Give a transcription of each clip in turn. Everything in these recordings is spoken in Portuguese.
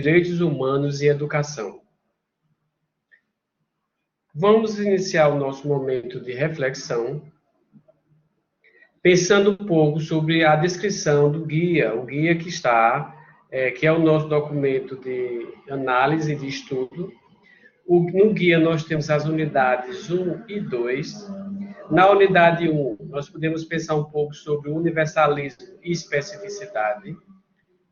direitos humanos e educação. Vamos iniciar o nosso momento de reflexão, pensando um pouco sobre a descrição do guia, o guia que é o nosso documento de análise de estudo. No guia nós temos as unidades 1 e 2. Na unidade 1, nós podemos pensar um pouco sobre o universalismo e especificidade,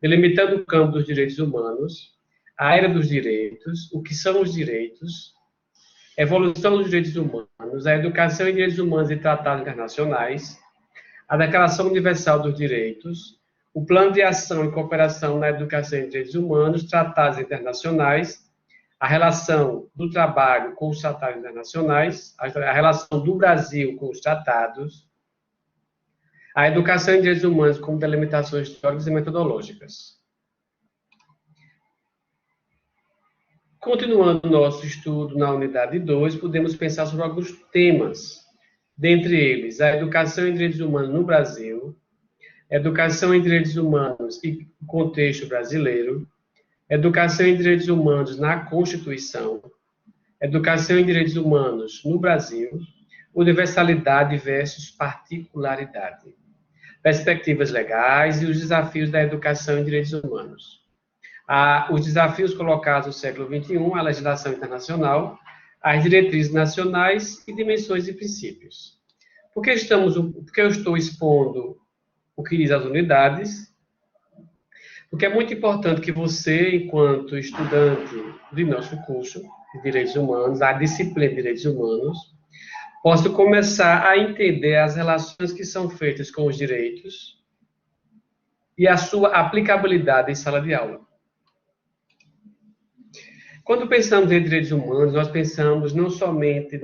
delimitando o campo dos direitos humanos, a era dos direitos, o que são os direitos, evolução dos direitos humanos, a educação em direitos humanos e tratados internacionais, a Declaração Universal dos Direitos, o Plano de Ação e Cooperação na Educação em Direitos Humanos, tratados internacionais, a relação do trabalho com os tratados internacionais, a relação do Brasil com os tratados, a educação em direitos humanos como delimitações históricas e metodológicas. Continuando nosso estudo na unidade 2, podemos pensar sobre alguns temas, dentre eles a educação em direitos humanos no Brasil, educação em direitos humanos e contexto brasileiro, educação em direitos humanos na Constituição, educação em direitos humanos no Brasil, universalidade versus particularidade, perspectivas legais e os desafios da educação em direitos humanos. Os desafios colocados no século XXI, a legislação internacional, as diretrizes nacionais e dimensões e princípios. Por que eu estou expondo o que diz as unidades? Porque é muito importante que você, enquanto estudante de nosso curso de Direitos Humanos, a disciplina de Direitos Humanos, possa começar a entender as relações que são feitas com os direitos e a sua aplicabilidade em sala de aula. Quando pensamos em direitos humanos, nós pensamos não somente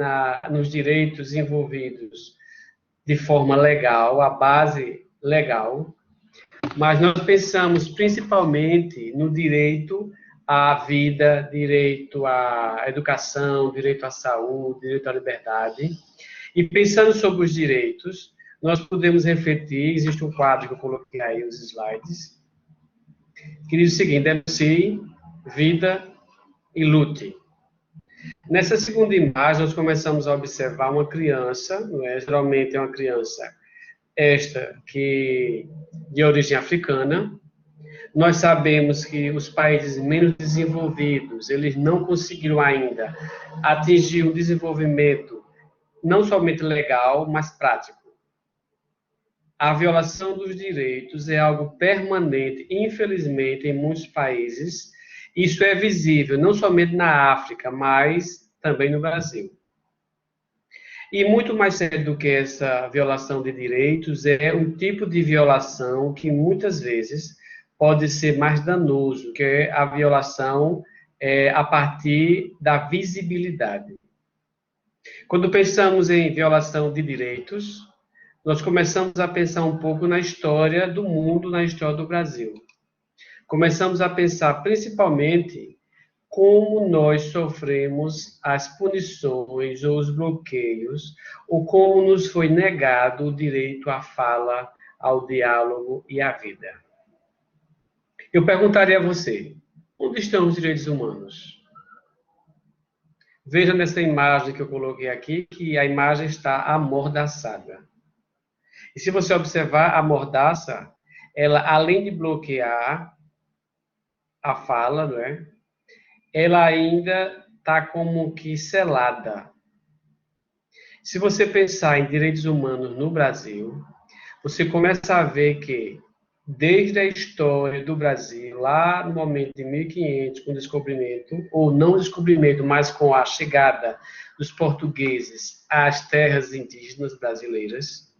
nos direitos envolvidos de forma legal, a base legal, mas nós pensamos principalmente no direito à vida, direito à educação, direito à saúde, direito à liberdade. E pensando sobre os direitos, nós podemos refletir, existe um quadro que eu coloquei aí nos slides, que diz o seguinte: denuncie, vida e lute. Nessa segunda imagem, nós começamos a observar uma criança, não é? Geralmente é uma criança de origem africana. Nós sabemos que os países menos desenvolvidos, eles não conseguiram ainda atingir o desenvolvimento não somente legal, mas prático. A violação dos direitos é algo permanente, infelizmente, em muitos países. Isso é visível não somente na África, mas também no Brasil. E muito mais sério do que essa violação de direitos é um tipo de violação que muitas vezes pode ser mais danoso, que é a violação a partir da visibilidade. Quando pensamos em violação de direitos, nós começamos a pensar um pouco na história do mundo, na história do Brasil. Começamos a pensar principalmente como nós sofremos as punições ou os bloqueios, ou como nos foi negado o direito à fala, ao diálogo e à vida. Eu perguntaria a você, onde estão os direitos humanos? Veja nessa imagem que eu coloquei aqui, que a imagem está amordaçada. E se você observar a mordaça, ela, além de bloquear a fala, não é? Ela ainda está como que selada. Se você pensar em direitos humanos no Brasil, você começa a ver que, desde a história do Brasil, lá no momento de 1500, com o descobrimento, ou não descobrimento, mas com a chegada dos portugueses às terras indígenas brasileiras,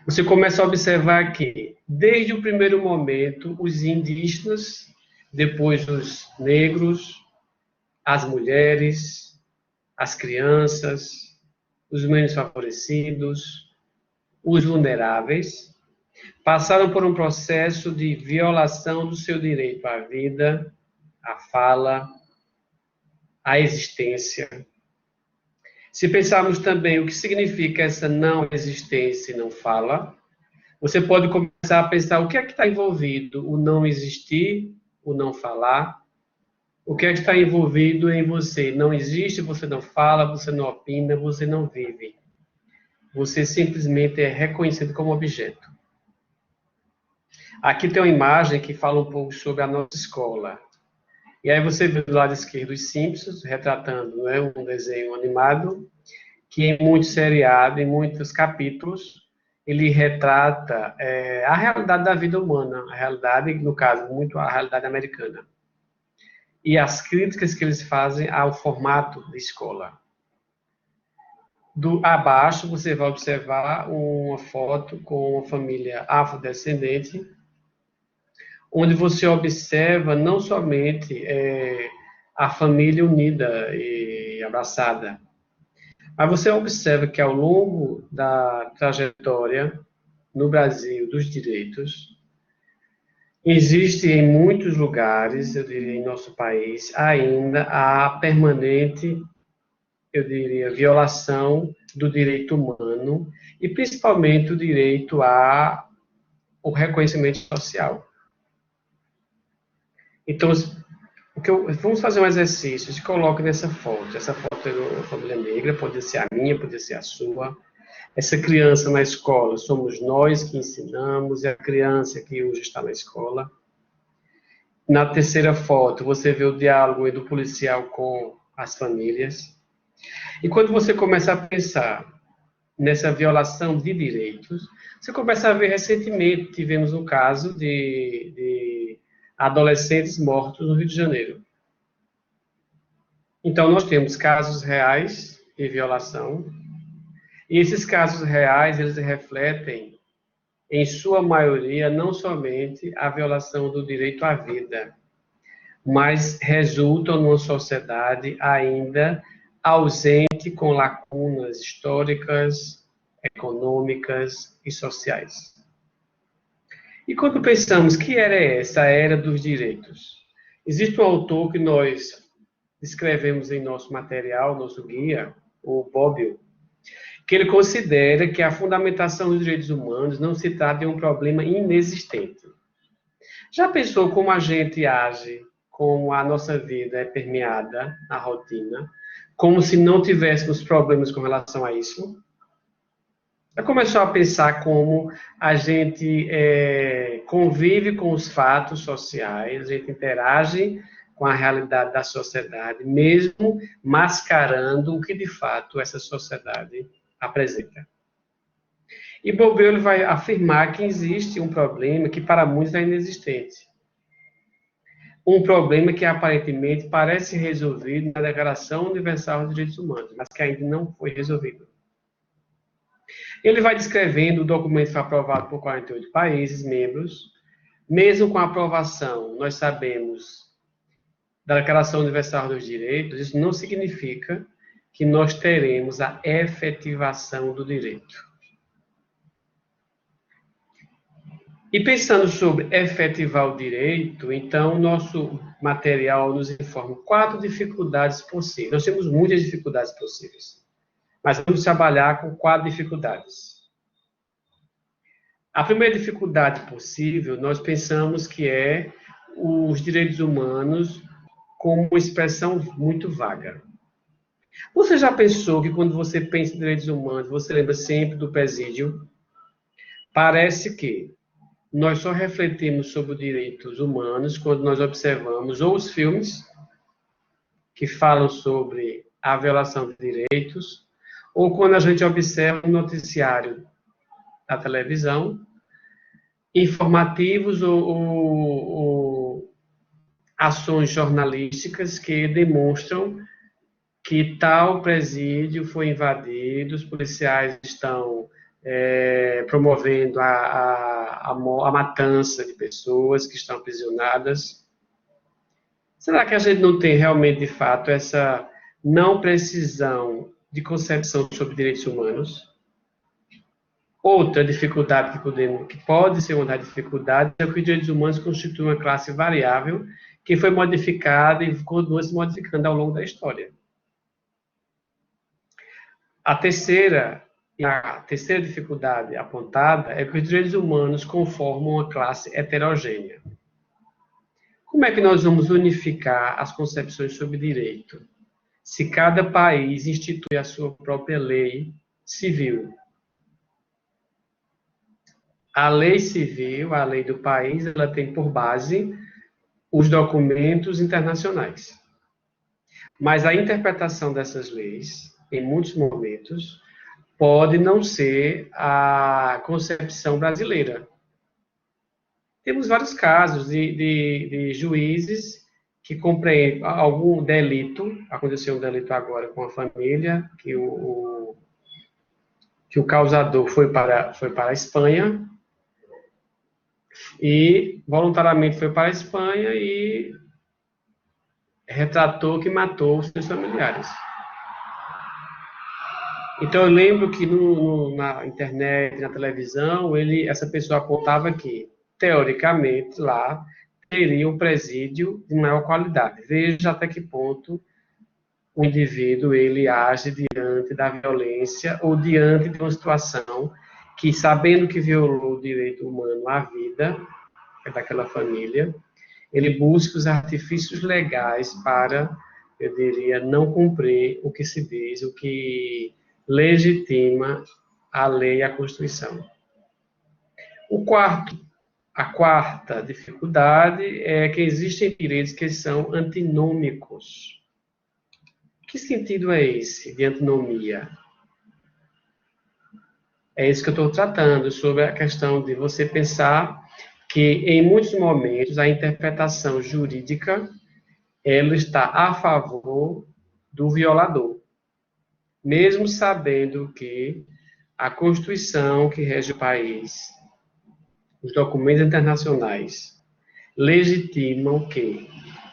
você começa a observar que, desde o primeiro momento, os indígenas, depois os negros, as mulheres, as crianças, os menos favorecidos, os vulneráveis, passaram por um processo de violação do seu direito à vida, à fala, à existência. Se pensarmos também o que significa essa não existência e não fala, você pode começar a pensar o que é que está envolvido, o não existir o não falar. O que é que está envolvido em você? Não existe, você não fala, você não opina, você não vive. Você simplesmente é reconhecido como objeto. Aqui tem uma imagem que fala um pouco sobre a nossa escola. E aí você vê do lado esquerdo os Simpsons, retratando, né, um desenho animado, que em muitos seriados, em muitos capítulos, ele retrata a realidade da vida humana, a realidade, no caso, muito a realidade americana. E as críticas que eles fazem ao formato de escola. Abaixo, você vai observar uma foto com uma família afrodescendente, onde você observa não somente a família unida e abraçada, mas você observa que ao longo da trajetória no Brasil dos direitos, existe em muitos lugares, eu diria em nosso país, ainda a permanente, eu diria, violação do direito humano e principalmente o direito ao reconhecimento social. Então, vamos fazer um exercício. Se coloque nessa foto. Essa foto é de uma família negra, pode ser a minha, pode ser a sua. Essa criança na escola, somos nós que ensinamos, e a criança que hoje está na escola. Na terceira foto, você vê o diálogo do policial com as famílias. E quando você começa a pensar nessa violação de direitos, você começa a ver recentemente, tivemos um caso de adolescentes mortos no Rio de Janeiro. Então, nós temos casos reais de violação, e esses casos reais, eles refletem, em sua maioria, não somente a violação do direito à vida, mas resultam numa sociedade ainda ausente, com lacunas históricas, econômicas e sociais. E quando pensamos que era essa, a era dos direitos? Existe um autor que nós escrevemos em nosso material, nosso guia, o Bobbio, que ele considera que a fundamentação dos direitos humanos não se trata de um problema inexistente. Já pensou como a gente age, como a nossa vida é permeada, a rotina, como se não tivéssemos problemas com relação a isso? Já começou a pensar como a gente convive com os fatos sociais, a gente interage com a realidade da sociedade, mesmo mascarando o que de fato essa sociedade apresenta. E Bobbio vai afirmar que existe um problema que para muitos é inexistente. Um problema que aparentemente parece resolvido na Declaração Universal dos Direitos Humanos, mas que ainda não foi resolvido. Ele vai descrevendo, o documento foi aprovado por 48 países membros. Mesmo com a aprovação, nós sabemos, da Declaração Universal dos Direitos, isso não significa que nós teremos a efetivação do direito. E pensando sobre efetivar o direito, então, nosso material nos informa 4 dificuldades possíveis. Nós temos muitas dificuldades possíveis, mas vamos trabalhar com 4 dificuldades. A primeira dificuldade possível, nós pensamos que é os direitos humanos como uma expressão muito vaga. Você já pensou que quando você pensa em direitos humanos, você lembra sempre do presídio? Parece que nós só refletimos sobre os direitos humanos quando nós observamos ou os filmes que falam sobre a violação de direitos, ou quando a gente observa um noticiário da televisão, informativos ou ações jornalísticas que demonstram que tal presídio foi invadido, os policiais estão promovendo a matança de pessoas que estão aprisionadas. Será que a gente não tem realmente, de fato, essa não precisão de concepção sobre direitos humanos? Outra dificuldade que pode ser uma dificuldade é que os direitos humanos constituem uma classe variável que foi modificada e continua se modificando ao longo da história. A terceira dificuldade apontada é que os direitos humanos conformam uma classe heterogênea. Como é que nós vamos unificar as concepções sobre direito? Se cada país institui a sua própria lei civil. A lei civil, a lei do país, ela tem por base os documentos internacionais. Mas a interpretação dessas leis, em muitos momentos, pode não ser a concepção brasileira. Temos vários casos de juízes que compreendem algum delito, aconteceu um delito agora com a família, que o causador foi para a Espanha, e voluntariamente foi para a Espanha e retratou que matou os seus familiares. Então, eu lembro que na internet, na televisão, essa pessoa apontava que, teoricamente, lá teria um presídio de maior qualidade. Veja até que ponto o indivíduo ele age diante da violência ou diante de uma situação que, sabendo que violou o direito humano à vida daquela família, ele busca os artifícios legais para, eu diria, não cumprir o que se diz, o que legitima a lei e a Constituição. A quarta dificuldade é que existem direitos que são antinômicos. Que sentido é esse de antinomia? É isso que eu estou tratando, sobre a questão de você pensar que, em muitos momentos, a interpretação jurídica ela está a favor do violador, mesmo sabendo que a Constituição que rege o país, os documentos internacionais, legitimam que,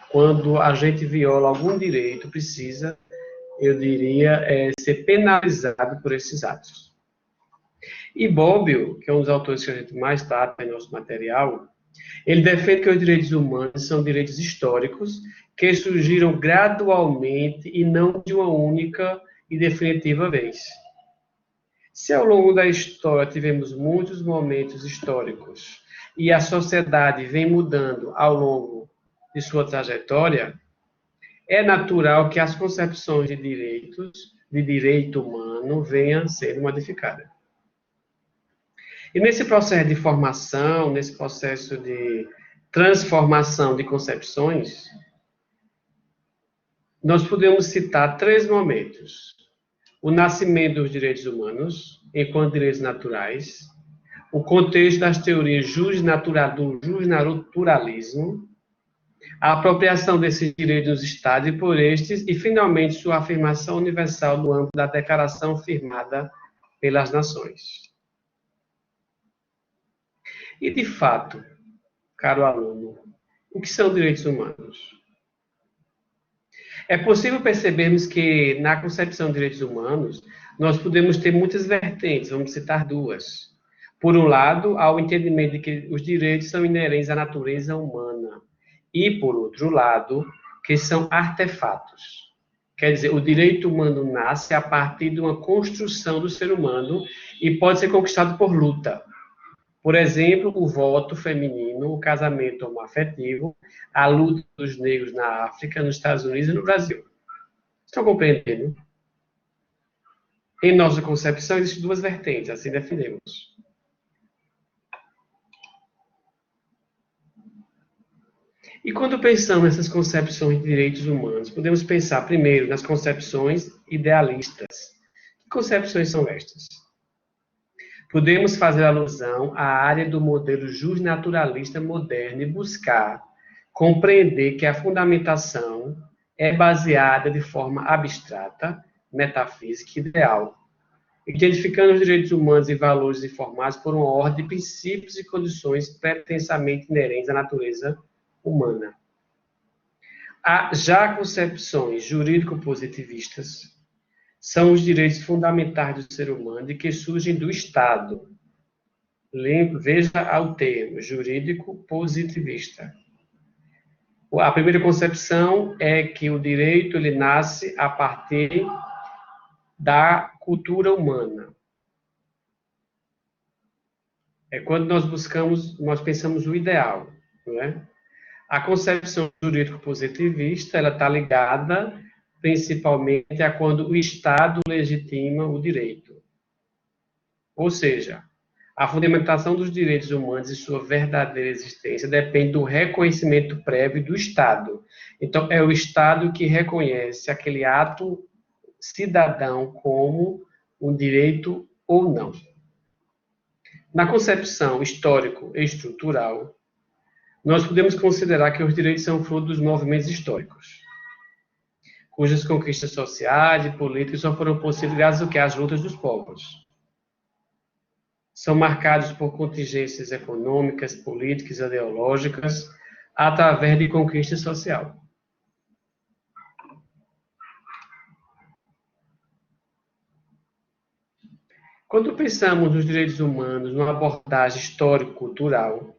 quando a gente viola algum direito, precisa, eu diria, ser penalizado por esses atos. E Bobbio, que é um dos autores que a gente mais trata em nosso material, ele defende que os direitos humanos são direitos históricos que surgiram gradualmente e não de uma única e definitiva vez. Se ao longo da história tivemos muitos momentos históricos e a sociedade vem mudando ao longo de sua trajetória, é natural que as concepções de direito humano, venham a ser modificadas. E nesse processo de formação, nesse processo de transformação de concepções, nós podemos citar 3 momentos. O nascimento dos direitos humanos, enquanto direitos naturais, o contexto das teorias do justnaturalismo, a apropriação desses direitos dos Estados e por estes, e, finalmente, sua afirmação universal no âmbito da declaração firmada pelas nações. E, de fato, caro aluno, o que são direitos humanos? É possível percebermos que, na concepção de direitos humanos, nós podemos ter muitas vertentes, vamos citar 2. Por um lado, há o entendimento de que os direitos são inerentes à natureza humana. E, por outro lado, que são artefatos. Quer dizer, o direito humano nasce a partir de uma construção do ser humano e pode ser conquistado por luta. Por exemplo, o voto feminino, o casamento homoafetivo, a luta dos negros na África, nos Estados Unidos e no Brasil. Estão compreendendo? Em nossa concepção, existem 2 vertentes, assim definimos. E quando pensamos nessas concepções de direitos humanos, podemos pensar primeiro nas concepções idealistas. Que concepções são estas? Podemos fazer alusão à área do modelo justnaturalista moderno e buscar compreender que a fundamentação é baseada de forma abstrata, metafísica e ideal, identificando os direitos humanos e valores informados por uma ordem de princípios e condições pretensamente inerentes à natureza humana. Há já concepções jurídico-positivistas, são os direitos fundamentais do ser humano e que surgem do Estado. Veja o termo, jurídico-positivista. A primeira concepção é que o direito ele nasce a partir da cultura humana. É quando nós pensamos o ideal, não é? A concepção jurídico-positivista, ela está ligada principalmente a quando o Estado legitima o direito. Ou seja, a fundamentação dos direitos humanos e sua verdadeira existência depende do reconhecimento prévio do Estado. Então, é o Estado que reconhece aquele ato cidadão como um direito ou não. Na concepção histórico e estrutural, nós podemos considerar que os direitos são fruto dos movimentos históricos, cujas conquistas sociais e políticas só foram possíveis graças ao que? Às lutas dos povos. São marcados por contingências econômicas, políticas, ideológicas, através de conquista social. Quando pensamos nos direitos humanos numa abordagem histórico-cultural,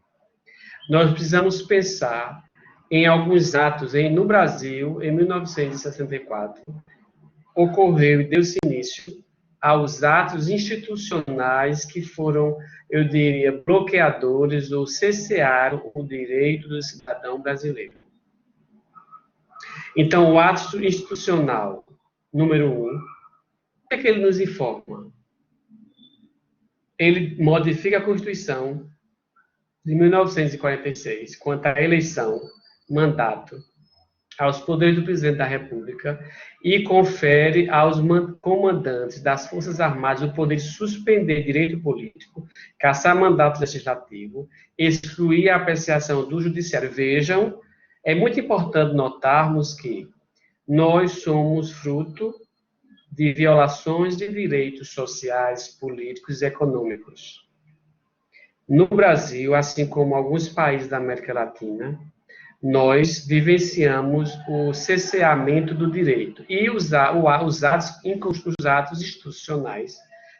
nós precisamos pensar em alguns atos. No Brasil, em 1964, ocorreu e deu-se início aos atos institucionais que foram, eu diria, bloqueadores ou cercearam o direito do cidadão brasileiro. Então, o ato institucional número 1, o que é que ele nos informa? Ele modifica a Constituição de 1946, quanto à eleição, mandato, aos poderes do presidente da República e confere aos comandantes das Forças Armadas o poder de suspender direito político, cassar mandato legislativo, excluir a apreciação do judiciário. Vejam, é muito importante notarmos que nós somos fruto de violações de direitos sociais, políticos e econômicos. No Brasil, assim como alguns países da América Latina, nós vivenciamos o cerceamento do direito. E os atos institucionais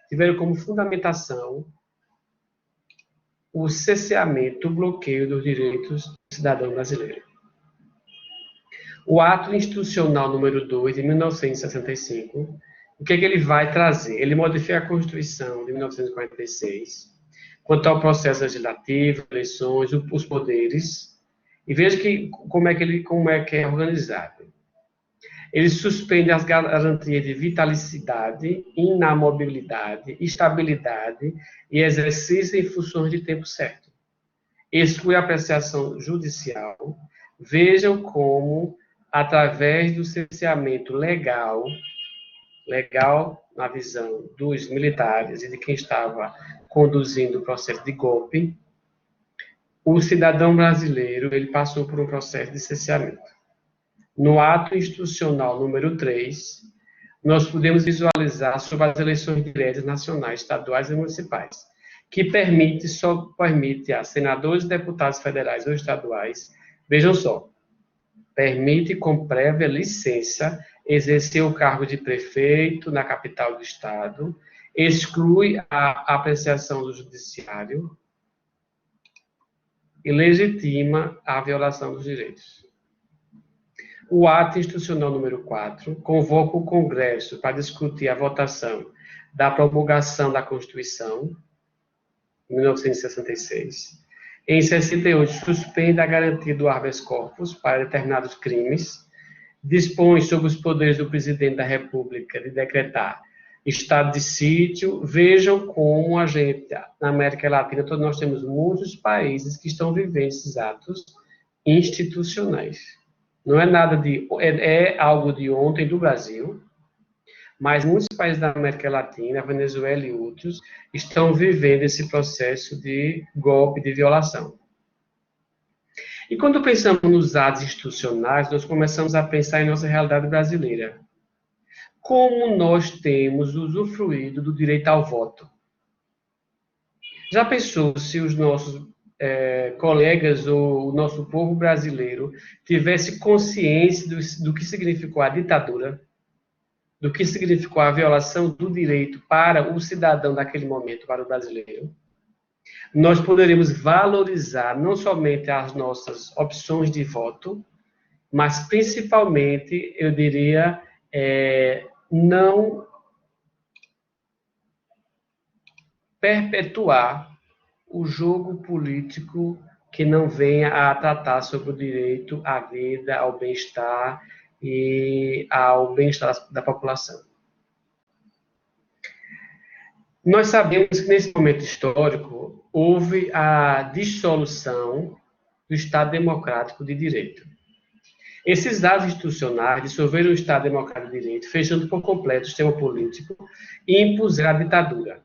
tiveram como fundamentação o cerceamento, o bloqueio dos direitos do cidadão brasileiro. O ato institucional número 2, de 1965, o que é que ele vai trazer? Ele modifica a Constituição de 1946, quanto ao processo legislativo, eleições, os poderes. E veja como é que é organizado. Ele suspende as garantias de vitalicidade, inamobilidade, estabilidade e exercício em funções de tempo certo. Exclui a apreciação judicial. Vejam como, através do cerceamento legal na visão dos militares e de quem estava conduzindo o processo de golpe, o cidadão brasileiro ele passou por um processo de cerceamento. No ato institucional número 3, nós podemos visualizar sobre as eleições diretas nacionais, estaduais e municipais, que só permite a senadores e deputados federais ou estaduais, vejam só, permite com prévia licença exercer o cargo de prefeito na capital do estado, exclui a apreciação do judiciário e legitima a violação dos direitos. O ato institucional número 4 convoca o Congresso para discutir a votação da promulgação da Constituição, em 1966. Em 68, suspende a garantia do habeas corpus para determinados crimes, dispõe sobre os poderes do presidente da República de decretar estado de sítio. Vejam como a gente, na América Latina, nós temos muitos países que estão vivendo esses atos institucionais. Não é nada é algo de ontem do Brasil, mas muitos países da América Latina, Venezuela e outros, estão vivendo esse processo de golpe, de violação. E quando pensamos nos atos institucionais, nós começamos a pensar em nossa realidade brasileira. Como nós temos usufruído do direito ao voto? Já pensou se os nossos colegas ou o nosso povo brasileiro tivesse consciência do que significou a ditadura, do que significou a violação do direito para o cidadão naquele momento, para o brasileiro? Nós poderíamos valorizar não somente as nossas opções de voto, mas principalmente, eu diria, não perpetuar o jogo político que não venha a tratar sobre o direito à vida, ao bem-estar e ao bem-estar da população. Nós sabemos que, nesse momento histórico, houve a dissolução do Estado Democrático de Direito. Esses dados institucionais dissolveram o Estado Democrático de Direito, fechando por completo o sistema político e impuseram a ditadura.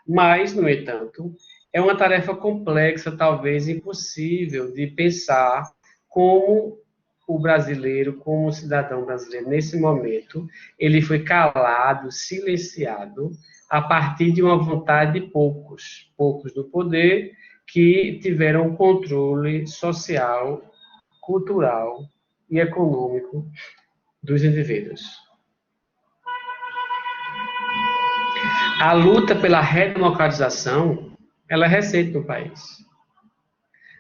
Mas, no entanto, é uma tarefa complexa, talvez impossível, de pensar como o brasileiro, como o cidadão brasileiro, nesse momento, ele foi calado, silenciado, a partir de uma vontade de poucos no poder, que tiveram controle social, cultural e econômico dos indivíduos. A luta pela redemocratização, ela é recente no país.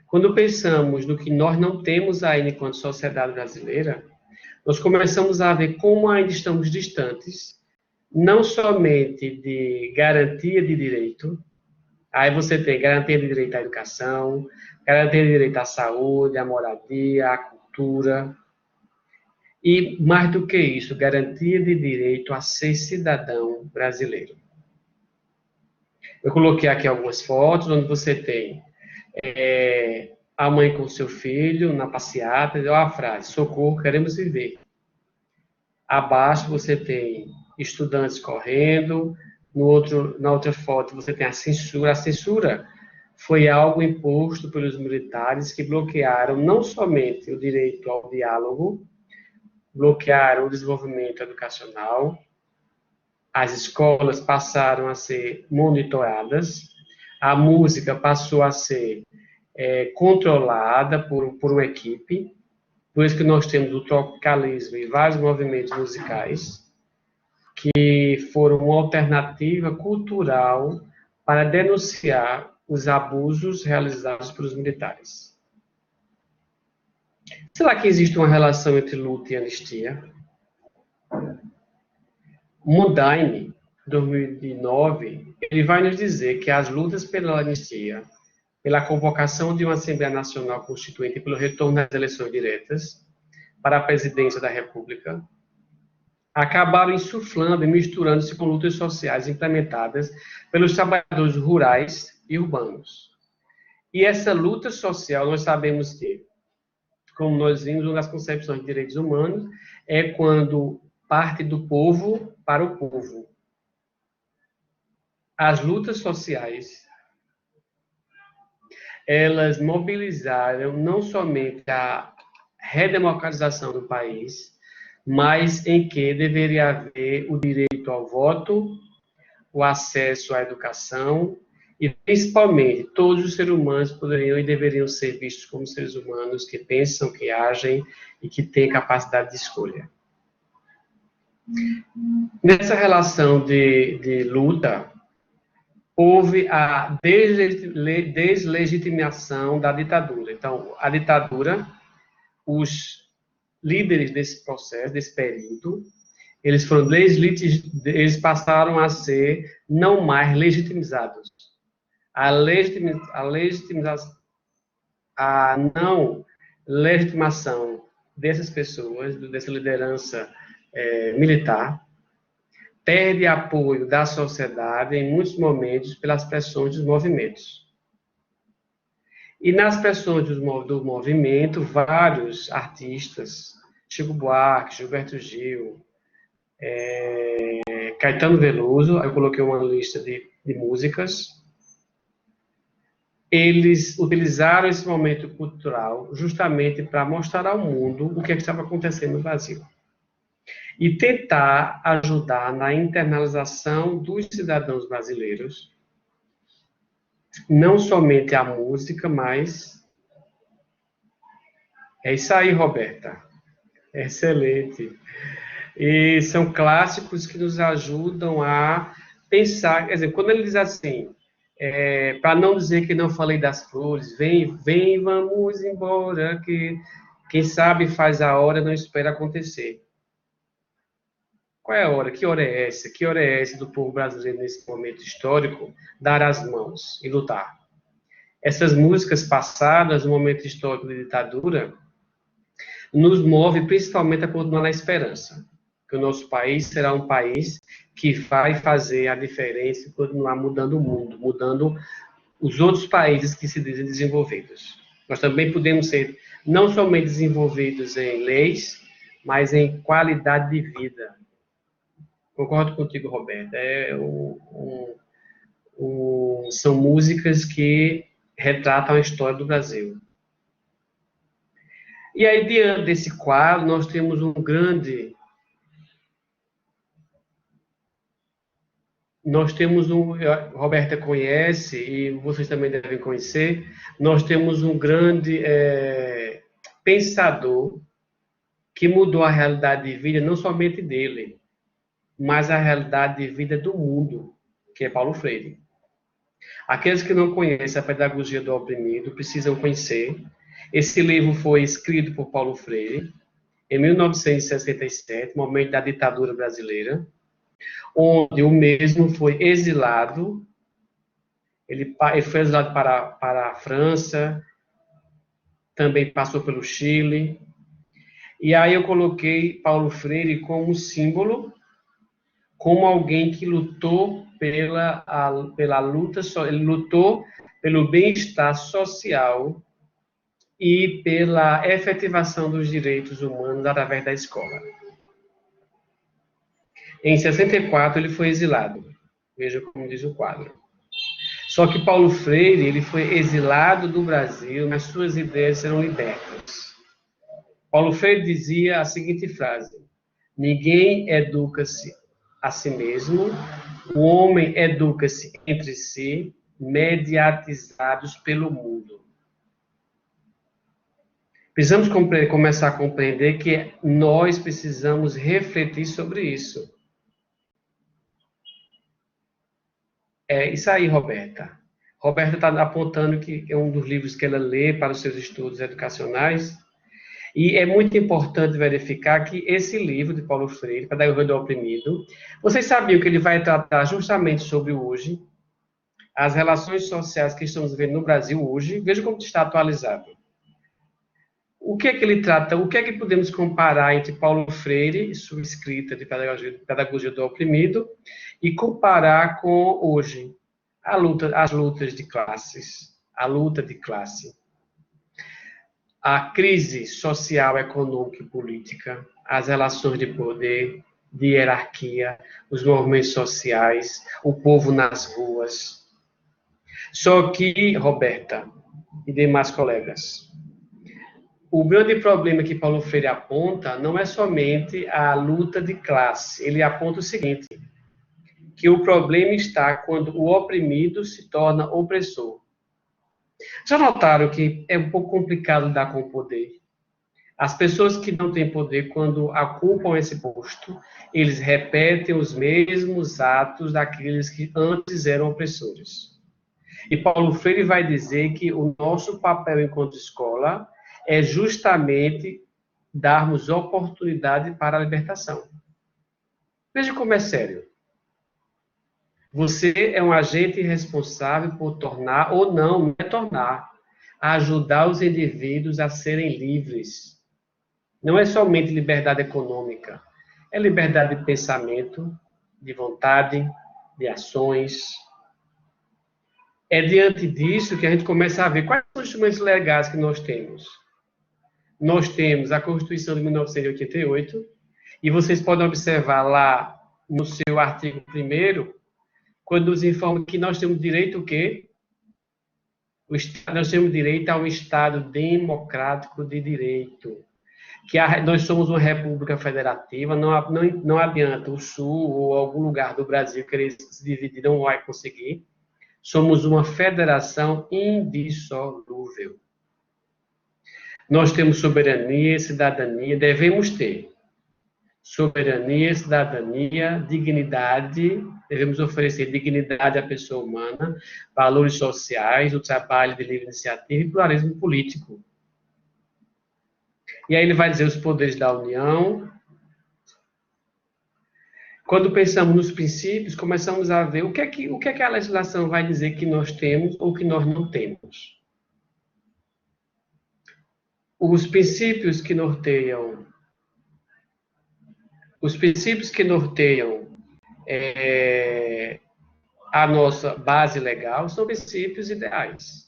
Quando pensamos no que nós não temos ainda enquanto sociedade brasileira, nós começamos a ver como ainda estamos distantes, não somente de garantia de direito, aí você tem garantia de direito à educação, garantia de direito à saúde, à moradia, à cultura, e, mais do que isso, garantia de direito a ser cidadão brasileiro. Eu coloquei aqui algumas fotos onde você tem a mãe com seu filho na passeata, e olha a frase: socorro, queremos viver. Abaixo você tem estudantes correndo, na outra foto você tem a censura. A censura foi algo imposto pelos militares que bloquearam não somente o direito ao diálogo, bloquearam o desenvolvimento educacional, as escolas passaram a ser monitoradas, a música passou a ser controlada por uma equipe, por isso que nós temos o tropicalismo e vários movimentos musicais, que foram uma alternativa cultural para denunciar os abusos realizados pelos militares. Será que existe uma relação entre luta e anistia? Mundine, 2009, ele vai nos dizer que as lutas pela anistia, pela convocação de uma Assembleia Nacional Constituinte e pelo retorno das eleições diretas para a presidência da República, acabaram insuflando e misturando-se com lutas sociais implementadas pelos trabalhadores rurais e urbanos. E essa luta social, nós sabemos que, como nós vimos, uma das concepções de direitos humanos é quando parte do povo para o povo. As lutas sociais, elas mobilizaram não somente a redemocratização do país, mas em que deveria haver o direito ao voto, o acesso à educação e, principalmente, todos os seres humanos poderiam e deveriam ser vistos como seres humanos que pensam, que agem e que têm capacidade de escolha. Nessa relação de luta, houve a deslegitimação da ditadura. Então, a ditadura, os líderes desse processo, desse período, eles passaram a ser não mais legitimizados. A não legitimação dessas pessoas, dessa liderança militar, perde apoio da sociedade em muitos momentos pelas pressões dos movimentos. E nas pressões do movimento, vários artistas, Chico Buarque, Gilberto Gil, Caetano Veloso, eu coloquei uma lista de músicas, eles utilizaram esse momento cultural justamente para mostrar ao mundo o que estava acontecendo no Brasil. E tentar ajudar na internalização dos cidadãos brasileiros, não somente a música, mas... É isso aí, Roberta. Excelente. E são clássicos que nos ajudam a pensar, quer dizer, quando ele diz assim, para não dizer que não falei das flores, vem, vamos embora, que quem sabe faz a hora, não espera acontecer. Qual é a hora? Que hora é essa? Que hora é essa do povo brasileiro nesse momento histórico dar as mãos e lutar? Essas músicas passadas, no momento histórico de ditadura, nos move principalmente a continuar na esperança, que o nosso país será um país que vai fazer a diferença e continuar mudando o mundo, mudando os outros países que se dizem desenvolvidos. Nós também podemos ser não somente desenvolvidos em leis, mas em qualidade de vida. Concordo contigo, Roberto. São músicas que retratam a história do Brasil. E aí, diante desse quadro, nós temos um grande... Roberta conhece, e vocês também devem conhecer, nós temos um grande pensador que mudou a realidade de vida, não somente dele, mas a realidade de vida do mundo, que é Paulo Freire. Aqueles que não conhecem a Pedagogia do Oprimido precisam conhecer. Esse livro foi escrito por Paulo Freire em 1967, momento da ditadura brasileira, onde o mesmo foi exilado. Ele foi exilado para a França, também passou pelo Chile. E aí eu coloquei Paulo Freire como um símbolo, como alguém que lutou pela luta, ele lutou pelo bem-estar social e pela efetivação dos direitos humanos através da escola. Em 64 ele foi exilado. Veja como diz o quadro. Só que Paulo Freire, ele foi exilado do Brasil, mas suas ideias serão libertas. Paulo Freire dizia a seguinte frase: ninguém educa-se a si mesmo, o homem educa-se entre si, mediatizados pelo mundo. Precisamos começar a compreender que nós precisamos refletir sobre isso. É isso aí, Roberta. Roberta está apontando que é um dos livros que ela lê para os seus estudos educacionais. E é muito importante verificar que esse livro de Paulo Freire, Pedagogia do Oprimido, vocês sabiam que ele vai tratar justamente sobre o hoje, as relações sociais que estamos vivendo no Brasil hoje. Veja como está atualizado. O que é que ele trata, o que é que podemos comparar entre Paulo Freire e sua escrita de Pedagogia do Oprimido e comparar com hoje, as lutas de classes, a luta de classe. A crise social, econômica e política, as relações de poder, de hierarquia, os movimentos sociais, o povo nas ruas. Só que, Roberta e demais colegas, o grande problema que Paulo Freire aponta não é somente a luta de classe. Ele aponta o seguinte, que o problema está quando o oprimido se torna opressor. Já notaram que é um pouco complicado lidar com o poder? As pessoas que não têm poder, quando ocupam esse posto, eles repetem os mesmos atos daqueles que antes eram opressores. E Paulo Freire vai dizer que o nosso papel enquanto escola é justamente darmos oportunidade para a libertação. Veja como é sério. Você é um agente responsável por tornar, ou não é tornar, ajudar os indivíduos a serem livres. Não é somente liberdade econômica, é liberdade de pensamento, de vontade, de ações. É diante disso que a gente começa a ver quais são os instrumentos legais que nós temos. Nós temos a Constituição de 1988, e vocês podem observar lá no seu artigo 1º, quando nos informa que nós temos direito o quê? Nós temos direito a um Estado democrático de direito. Nós somos uma república federativa, não adianta o Sul ou algum lugar do Brasil querer se dividir, não vai conseguir. Somos uma federação indissolúvel. Nós temos soberania e cidadania, devemos ter. Soberania, cidadania, dignidade, devemos oferecer dignidade à pessoa humana, valores sociais, o trabalho de livre iniciativa e pluralismo político. E aí ele vai dizer os poderes da União. Quando pensamos nos princípios, começamos a ver o que é que a legislação vai dizer que nós temos ou que nós não temos. Os princípios que norteiam, os princípios que norteiam a nossa base legal são princípios ideais.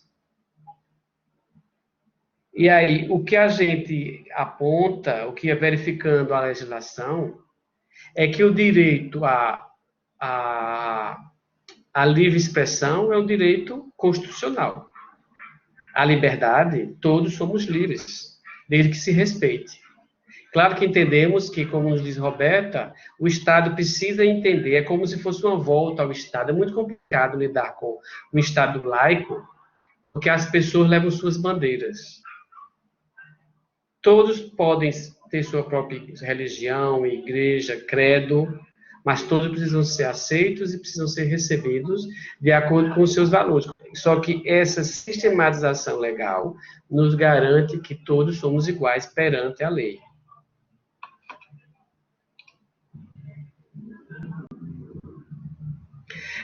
E aí, o que a gente aponta, o que é verificando a legislação, é que o direito à livre expressão é um direito constitucional. A liberdade, todos somos livres, desde que se respeite. Claro que entendemos que, como nos diz Roberta, o Estado precisa entender, é como se fosse uma volta ao Estado. É muito complicado lidar com um Estado laico, porque as pessoas levam suas bandeiras. Todos podem ter sua própria religião, igreja, credo, mas todos precisam ser aceitos e precisam ser recebidos de acordo com os seus valores. Só que essa sistematização legal nos garante que todos somos iguais perante a lei.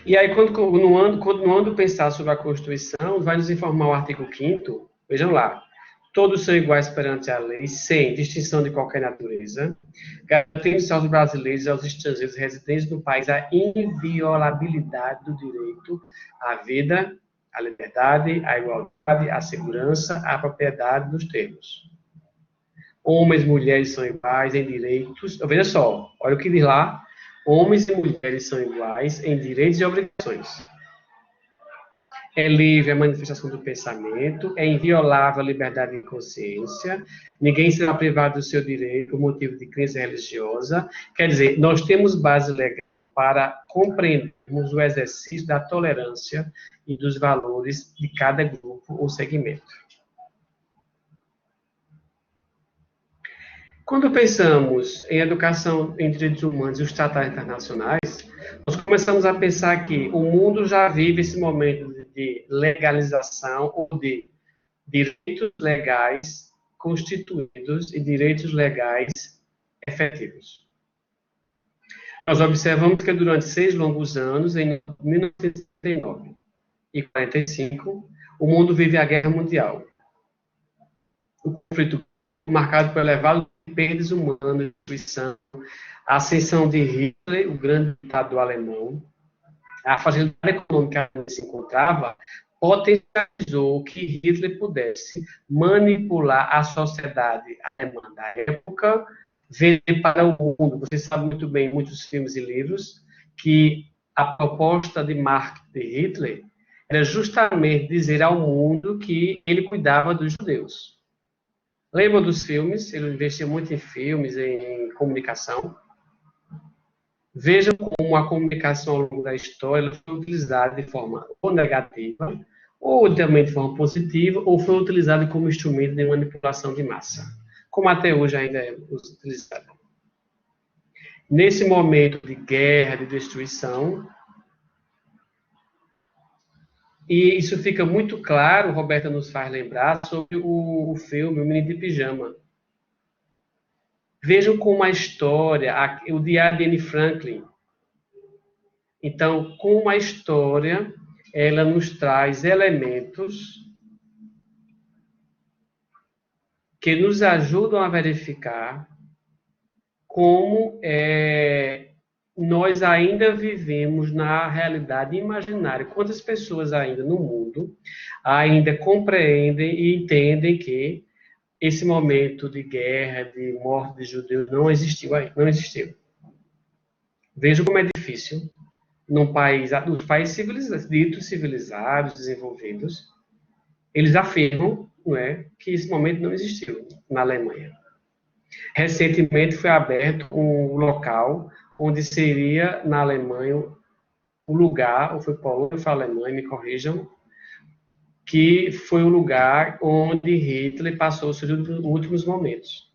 E aí, quando no ando pensar sobre a Constituição, vai nos informar o artigo 5º, vejam lá, todos são iguais perante a lei, sem distinção de qualquer natureza, garantindo-se aos brasileiros e aos estrangeiros residentes no país a inviolabilidade do direito à vida, à liberdade, à igualdade, à segurança, à propriedade dos termos. Homens e mulheres são iguais em direitos. Veja só, olha o que diz lá. Homens e mulheres são iguais em direitos e obrigações. É livre a manifestação do pensamento, é inviolável a liberdade de consciência, ninguém será privado do seu direito por motivo de crença religiosa. Quer dizer, nós temos base legal para compreendermos o exercício da tolerância e dos valores de cada grupo ou segmento. Quando pensamos em educação em direitos humanos e os tratados internacionais, nós começamos a pensar que o mundo já vive esse momento de legalização ou de direitos legais constituídos e direitos legais efetivos. Nós observamos que durante 6 longos anos, em 1939 e 1945, o mundo vive a Guerra Mundial. O conflito marcado por elevado perdas humanas, destruição, a ascensão de Hitler, o grande ditador alemão, a fragilidade econômica que se encontrava, potencializou que Hitler pudesse manipular a sociedade alemã da época, vender para o mundo. Você sabe muito bem, em muitos filmes e livros, que a proposta de marketing de Hitler era justamente dizer ao mundo que ele cuidava dos judeus. Lembram dos filmes? Ele investia muito em filmes, em comunicação. Vejam como a comunicação ao longo da história foi utilizada de forma ou negativa, ou também de forma positiva, ou foi utilizada como instrumento de manipulação de massa, como até hoje ainda é utilizada. Nesse momento de guerra, de destruição, e isso fica muito claro, Roberta nos faz lembrar, sobre o filme O Menino de Pijama. Vejam como a história, o diário de Anne Franklin. Então, como a história, ela nos traz elementos que nos ajudam a verificar como nós ainda vivemos na realidade imaginária. Quantas pessoas ainda no mundo ainda compreendem e entendem que esse momento de guerra, de morte de judeus não existiu ainda, não existiu. Vejam como é difícil num país, nos países civilizados, ditos civilizados, desenvolvidos, eles afirmam, não é, que esse momento não existiu na Alemanha. Recentemente foi aberto um local onde seria, na Alemanha, o lugar, ou foi Polônia, ou foi Alemanha, me corrijam, que foi o lugar onde Hitler passou os seus últimos momentos.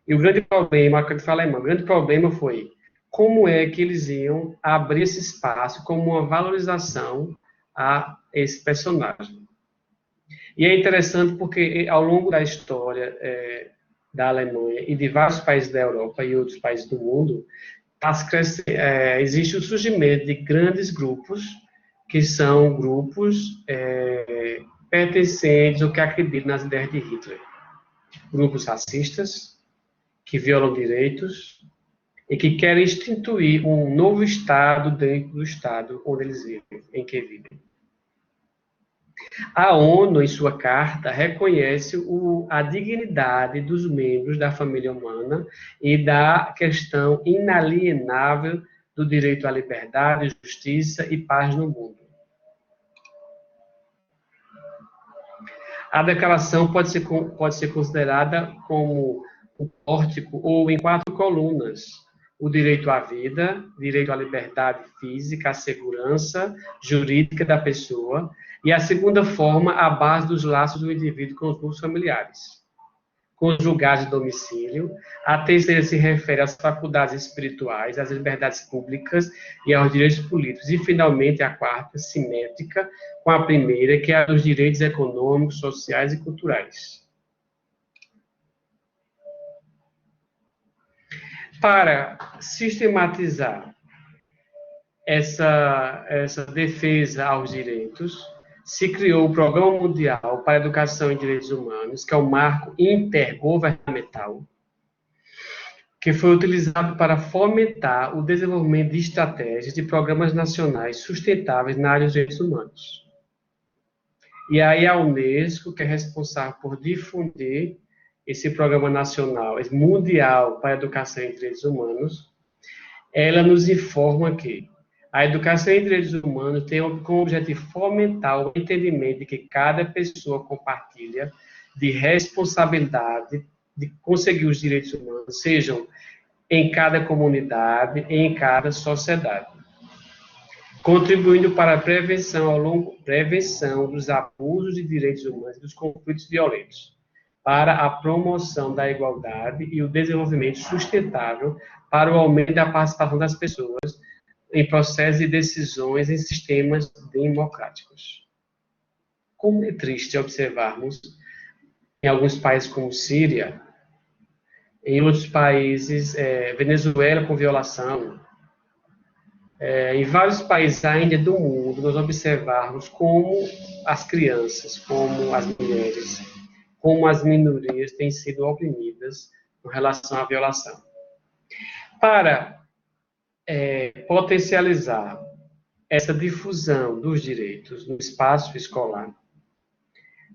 E o grande problema, que eu falei, o grande problema foi como é que eles iam abrir esse espaço como uma valorização a esse personagem. E é interessante porque, ao longo da história da Alemanha e de vários países da Europa e outros países do mundo, existe o surgimento de grandes grupos, que são grupos pertencentes ou que acreditam nas ideias de Hitler. Grupos racistas, que violam direitos e que querem instituir um novo Estado dentro do Estado onde eles vivem, em que vivem. A ONU, em sua carta, reconhece a dignidade dos membros da família humana e da questão inalienável do direito à liberdade, justiça e paz no mundo. A declaração pode ser considerada como um pórtico ou em 4 colunas: o direito à vida, direito à liberdade física, à segurança jurídica da pessoa, e a segunda forma, a base dos laços do indivíduo com os grupos familiares, conjugais de domicílio. A terceira se refere às faculdades espirituais, às liberdades públicas e aos direitos políticos. E, finalmente, a quarta, simétrica com a primeira, que é a dos direitos econômicos, sociais e culturais. Para sistematizar essa defesa aos direitos, se criou o Programa Mundial para a Educação e Direitos Humanos, que é um marco intergovernamental, que foi utilizado para fomentar o desenvolvimento de estratégias de programas nacionais sustentáveis na área dos direitos humanos. E aí a Unesco, que é responsável por difundir esse programa nacional, mundial para a educação e direitos humanos, ela nos informa que a educação em direitos humanos tem como objetivo fomentar o entendimento de que cada pessoa compartilha de responsabilidade de conseguir os direitos humanos, sejam em cada comunidade e em cada sociedade, contribuindo para a prevenção dos abusos de direitos humanos e dos conflitos violentos, para a promoção da igualdade e o desenvolvimento sustentável, para o aumento da participação das pessoas em processos de decisões em sistemas democráticos. Como é triste observarmos, em alguns países como Síria, em outros países, Venezuela com violação, em vários países ainda do mundo, nós observarmos como as crianças, como as mulheres, como as minorias têm sido oprimidas com relação à violação. Para potencializar essa difusão dos direitos no espaço escolar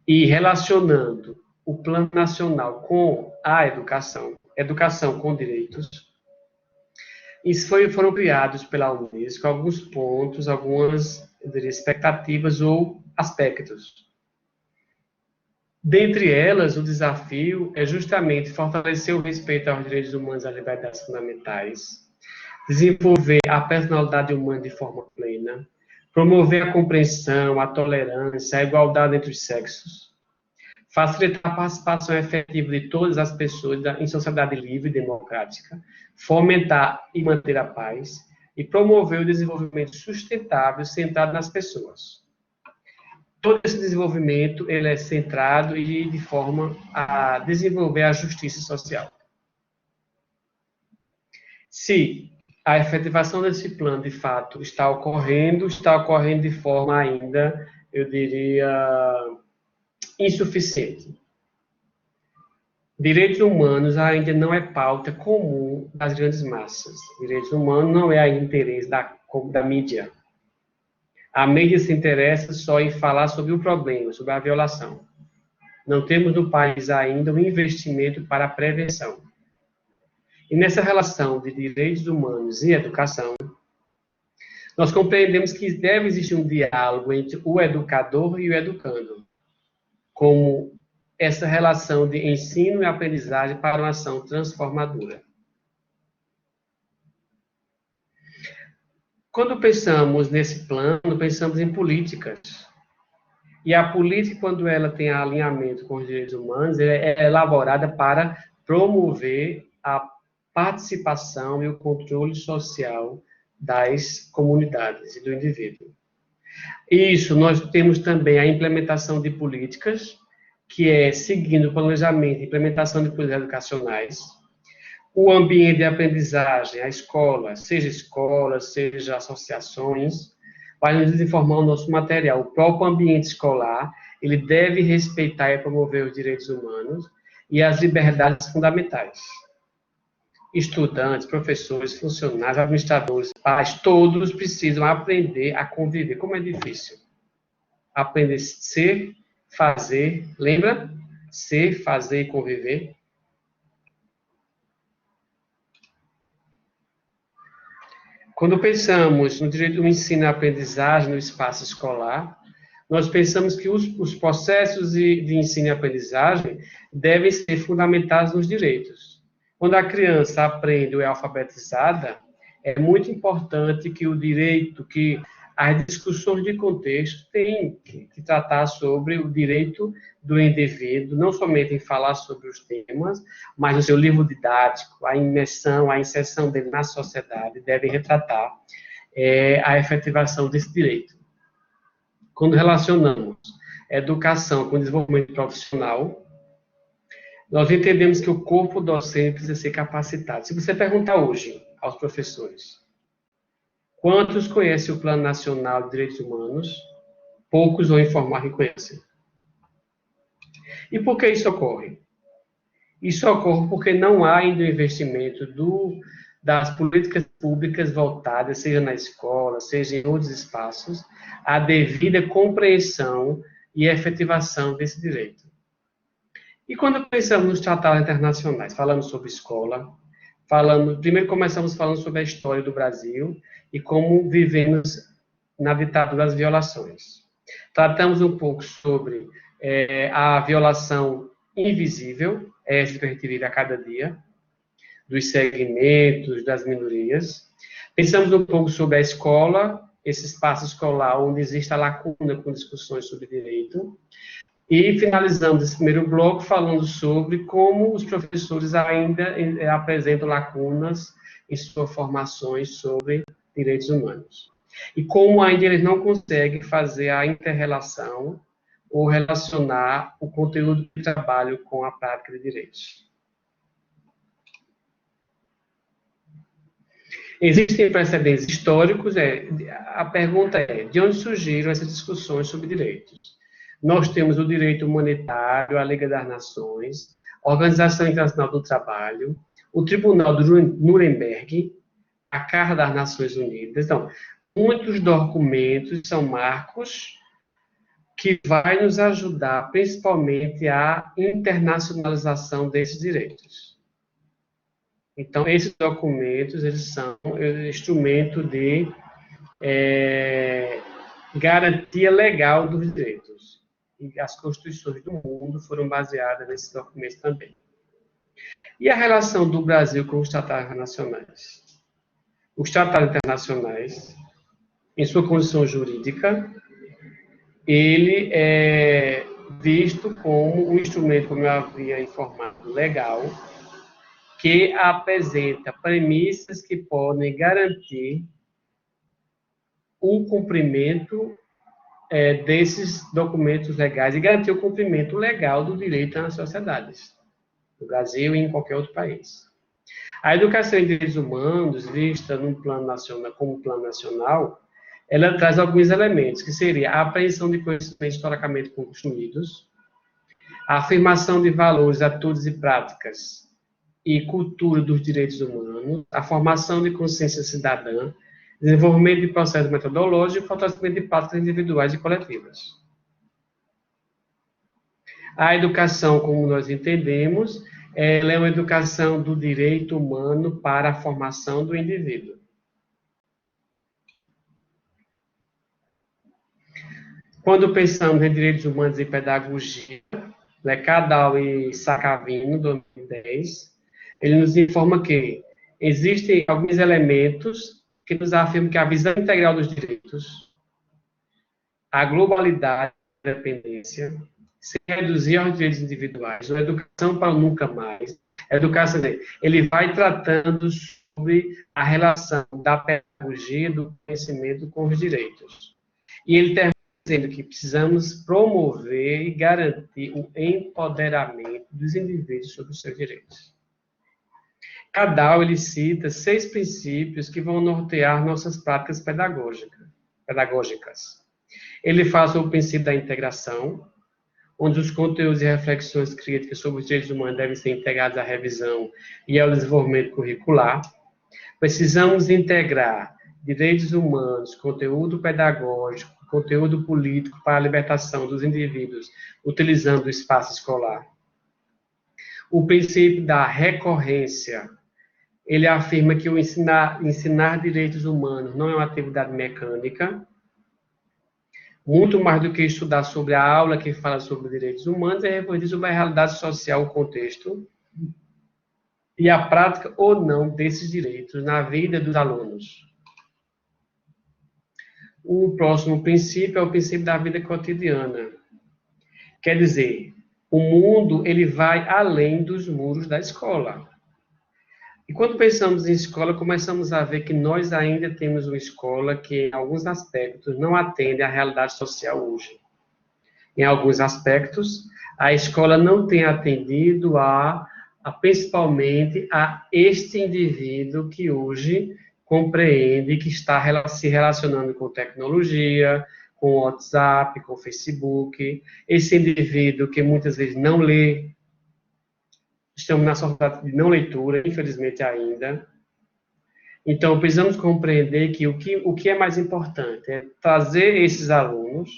e relacionando o Plano Nacional com a educação com direitos, foram criados pela Unesco alguns pontos, algumas expectativas ou aspectos. Dentre elas, o desafio é justamente fortalecer o respeito aos direitos humanos e às liberdades fundamentais, desenvolver a personalidade humana de forma plena, promover a compreensão, a tolerância, a igualdade entre os sexos, facilitar a participação efetiva de todas as pessoas em sociedade livre e democrática, fomentar e manter a paz e promover o desenvolvimento sustentável centrado nas pessoas. Todo esse desenvolvimento ele é centrado e de forma a desenvolver a justiça social. Se a efetivação desse plano, de fato, está ocorrendo de forma ainda, eu diria, insuficiente. Direitos humanos ainda não é pauta comum das grandes massas. Direitos humanos não é ainda interesse da mídia. A mídia se interessa só em falar sobre o problema, sobre a violação. Não temos no país ainda um investimento para a prevenção. E nessa relação de direitos humanos e educação, nós compreendemos que deve existir um diálogo entre o educador e o educando, como essa relação de ensino e aprendizagem para uma ação transformadora. Quando pensamos nesse plano, pensamos em políticas. E a política, quando ela tem alinhamento com os direitos humanos, é elaborada para promover a participação e o controle social das comunidades e do indivíduo. Isso, nós temos também a implementação de políticas, que é seguindo o planejamento e implementação de políticas educacionais, O ambiente de aprendizagem, a escola, seja associações, vai nos informar o nosso material. O próprio ambiente escolar, ele deve respeitar e promover os direitos humanos e as liberdades fundamentais. Estudantes, professores, funcionários, administradores, pais, todos precisam aprender a conviver. Como é difícil. Aprender a ser, fazer, lembra? Ser, fazer e conviver. Quando pensamos no direito do ensino e aprendizagem no espaço escolar, nós pensamos que os processos de ensino e aprendizagem devem ser fundamentados nos direitos. Quando a criança aprende ou é alfabetizada, é muito importante que o direito, que as discussões de contexto têm que tratar sobre o direito do indivíduo, não somente em falar sobre os temas, mas no seu livro didático, a imersão, a inserção dele na sociedade deve retratar a efetivação desse direito. Quando relacionamos educação com desenvolvimento profissional, nós entendemos que o corpo docente precisa ser capacitado. Se você perguntar hoje aos professores, quantos conhecem o Plano Nacional de Direitos Humanos? Poucos vão informar que conhecem. E por que isso ocorre? Isso ocorre porque não há ainda o investimento das políticas públicas voltadas, seja na escola, seja em outros espaços, à devida compreensão e efetivação desse direito. E quando pensamos nos tratados internacionais, falamos sobre escola, primeiro começamos falando sobre a história do Brasil e como vivemos na ditadura das violações. Tratamos um pouco sobre a violação invisível, essa que a gente vive a cada dia, dos segmentos, das minorias. Pensamos um pouco sobre a escola, esse espaço escolar onde existe a lacuna com discussões sobre direito. E finalizamos esse primeiro bloco falando sobre como os professores ainda apresentam lacunas em suas formações sobre direitos humanos. E como ainda eles não conseguem fazer a inter-relação ou relacionar o conteúdo de trabalho com a prática de direitos. Existem precedentes históricos? A pergunta é, de onde surgiram essas discussões sobre direitos? Nós temos o direito humanitário, a Liga das Nações, a Organização Internacional do Trabalho, o Tribunal de Nuremberg, a Carta das Nações Unidas. Então, muitos documentos são marcos que vai nos ajudar, principalmente, a internacionalização desses direitos. Então, esses documentos, eles são instrumento de garantia legal dos direitos. E as constituições do mundo foram baseadas nesses documentos também. E a relação do Brasil com os tratados internacionais? Os tratados internacionais, em sua condição jurídica, ele é visto como um instrumento, como eu havia informado, legal, que apresenta premissas que podem garantir o cumprimento desses documentos legais e garantir o cumprimento legal do direito nas sociedades, no Brasil e em qualquer outro país. A educação em direitos humanos, vista num plano nacional, como plano nacional, ela traz alguns elementos, que seria a apreensão de conhecimentos historicamente construídos, a afirmação de valores, atitudes e práticas e cultura dos direitos humanos, a formação de consciência cidadã, desenvolvimento de processos metodológicos e fortalecimento de práticas individuais e coletivas. A educação, como nós entendemos, ela é uma educação do direito humano para a formação do indivíduo. Quando pensamos em direitos humanos e pedagogia, Cadal e Sacavino, 2010, ele nos informa que existem alguns elementos que nos afirmam que a visão integral dos direitos, a globalidade da independência, se reduzir aos direitos individuais, uma educação para nunca mais, educação, ele vai tratando sobre a relação da pedagogia e do conhecimento com os direitos. E ele termina dizendo que precisamos promover e garantir o empoderamento dos indivíduos sobre os seus direitos. Cadal, ele cita 6 princípios que vão nortear nossas práticas pedagógicas. Ele fala sobre o princípio da integração, onde os conteúdos e reflexões críticas sobre os direitos humanos devem ser integrados à revisão e ao desenvolvimento curricular. Precisamos integrar direitos humanos, conteúdo pedagógico, conteúdo político para a libertação dos indivíduos, utilizando o espaço escolar. O princípio da recorrência, ele afirma que o ensinar direitos humanos não é uma atividade mecânica, muito mais do que estudar sobre a aula que fala sobre direitos humanos, é refletir sobre a realidade social, o contexto, e a prática ou não desses direitos na vida dos alunos. O próximo princípio é o princípio da vida cotidiana. Quer dizer, o mundo ele vai além dos muros da escola. E quando pensamos em escola, começamos a ver que nós ainda temos uma escola que, em alguns aspectos, não atende à realidade social hoje. Em alguns aspectos, a escola não tem atendido principalmente a este indivíduo que hoje compreende que está se relacionando com tecnologia, com WhatsApp, com Facebook. Esse indivíduo que muitas vezes não lê, estamos na sociedade de não leitura, infelizmente ainda. Então, precisamos compreender que o que é mais importante é trazer esses alunos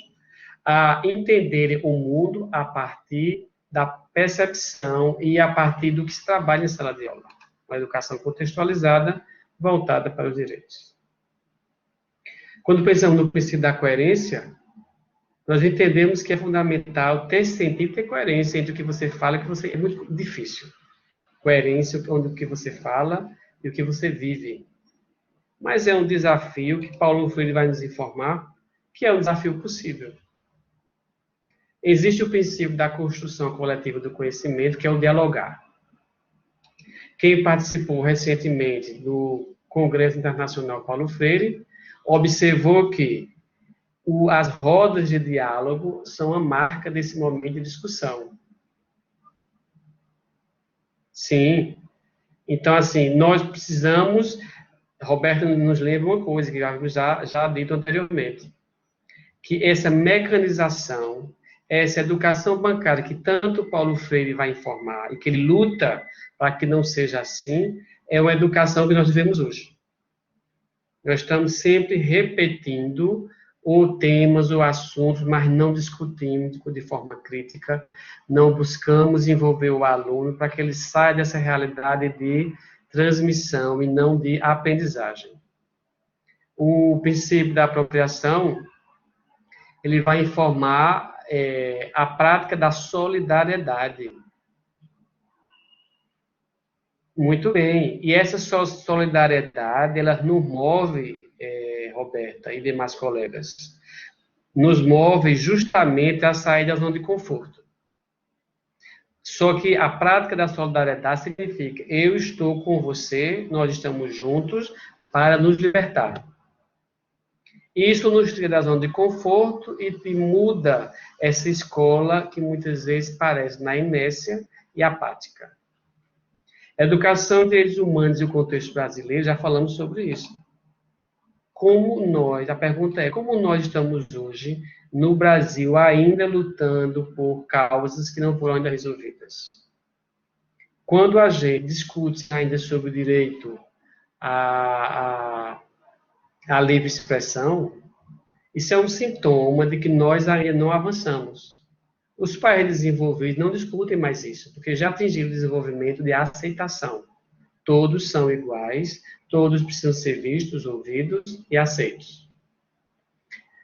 a entenderem o mundo a partir da percepção e a partir do que se trabalha em sala de aula. Uma educação contextualizada, voltada para os direitos. Quando pensamos no princípio da coerência, nós entendemos que é fundamental ter sentido e ter coerência entre o que você fala e o que você... É muito difícil. Coerência entre o que você fala e o que você vive. Mas é um desafio que Paulo Freire vai nos informar que é um desafio possível. Existe o princípio da construção coletiva do conhecimento, que é o dialogar. Quem participou recentemente do Congresso Internacional Paulo Freire observou que as rodas de diálogo são a marca desse momento de discussão. Sim. Então, assim, nós precisamos... Roberto nos lembra uma coisa que já dito anteriormente, que essa mecanização, essa educação bancária que tanto Paulo Freire vai informar e que ele luta para que não seja assim, é uma educação que nós vivemos hoje. Nós estamos sempre repetindo ou temas ou assuntos, mas não discutimos de forma crítica, não buscamos envolver o aluno para que ele saia dessa realidade de transmissão e não de aprendizagem. O princípio da apropriação, ele vai informar a prática da solidariedade. Muito bem. E essa solidariedade, ela nos move, Roberta e demais colegas, nos move justamente a sair da zona de conforto. Só que a prática da solidariedade significa, eu estou com você, nós estamos juntos para nos libertar. Isso nos tira da zona de conforto e muda essa escola que muitas vezes parece na inércia e apática. Educação, direitos humanos e o contexto brasileiro, já falamos sobre isso. A pergunta é, como nós estamos hoje no Brasil ainda lutando por causas que não foram ainda resolvidas? Quando a gente discute ainda sobre o direito à livre expressão, isso é um sintoma de que nós ainda não avançamos. Os países desenvolvidos não discutem mais isso, porque já atingiram o desenvolvimento de aceitação. Todos são iguais, todos precisam ser vistos, ouvidos e aceitos.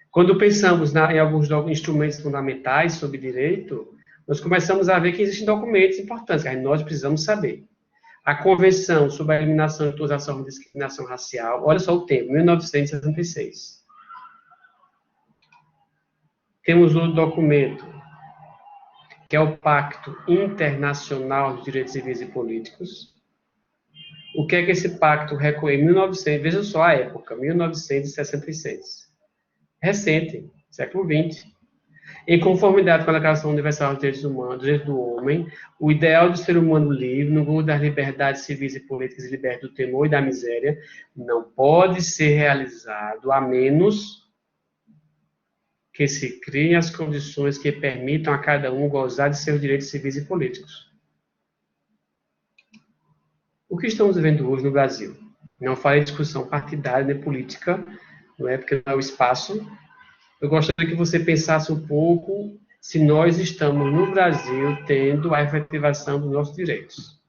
Quando pensamos em alguns instrumentos fundamentais sobre direito, nós começamos a ver que existem documentos importantes, que nós precisamos saber. A Convenção sobre a Eliminação de todas as formas de discriminação racial, olha só o tempo, 1966. Temos outro documento, que é o Pacto Internacional de Direitos Civis e Políticos. O que é que esse pacto reconhece? 1900, veja só a época, 1966. Recente, século XX. Em conformidade com a Declaração Universal dos Direitos Humanos, dos Direitos do Homem, o ideal do ser humano livre, no gozo das liberdades civis e políticas e liberto do temor e da miséria, não pode ser realizado a menos que se criem as condições que permitam a cada um gozar de seus direitos civis e políticos. O que estamos vivendo hoje no Brasil? Não farei discussão partidária nem política, não é porque não é o espaço. Eu gostaria que você pensasse um pouco se nós estamos no Brasil tendo a efetivação dos nossos direitos.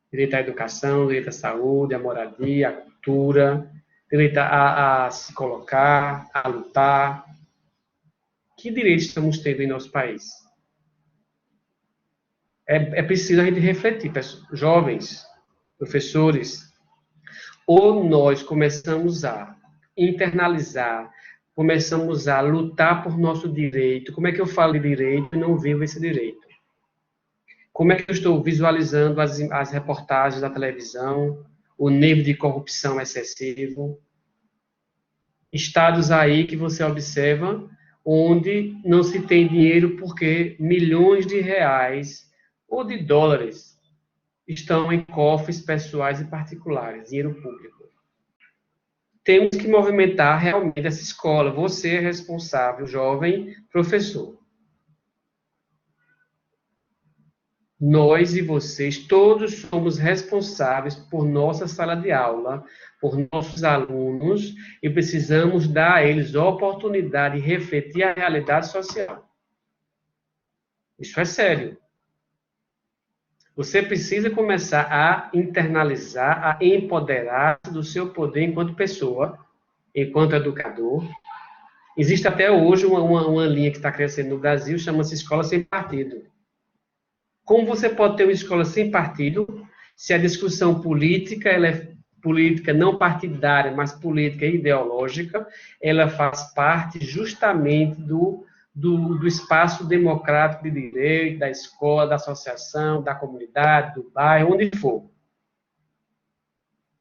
Direito à educação, direito à saúde, à moradia, à cultura, direito a se colocar, a lutar. Que direitos estamos tendo em nosso país? É preciso a gente refletir, jovens, professores, ou nós começamos a internalizar, começamos a lutar por nosso direito. Como é que eu falo de direito e não vivo esse direito? Como é que eu estou visualizando as reportagens da televisão, o nível de corrupção excessivo? Estados aí que você observa onde não se tem dinheiro porque milhões de reais ou de dólares estão em cofres pessoais e particulares, dinheiro público. Temos que movimentar realmente essa escola. Você é responsável, jovem professor. Nós e vocês, todos somos responsáveis por nossa sala de aula, por nossos alunos, e precisamos dar a eles a oportunidade de refletir a realidade social. Isso é sério. Você precisa começar a internalizar, a empoderar-se do seu poder enquanto pessoa, enquanto educador. Existe até hoje uma linha que está crescendo no Brasil, chama-se Escola Sem Partido. Como você pode ter uma escola sem partido, se a discussão política, ela é política não partidária, mas política ideológica, ela faz parte justamente do espaço democrático de direito, da escola, da associação, da comunidade, do bairro, onde for.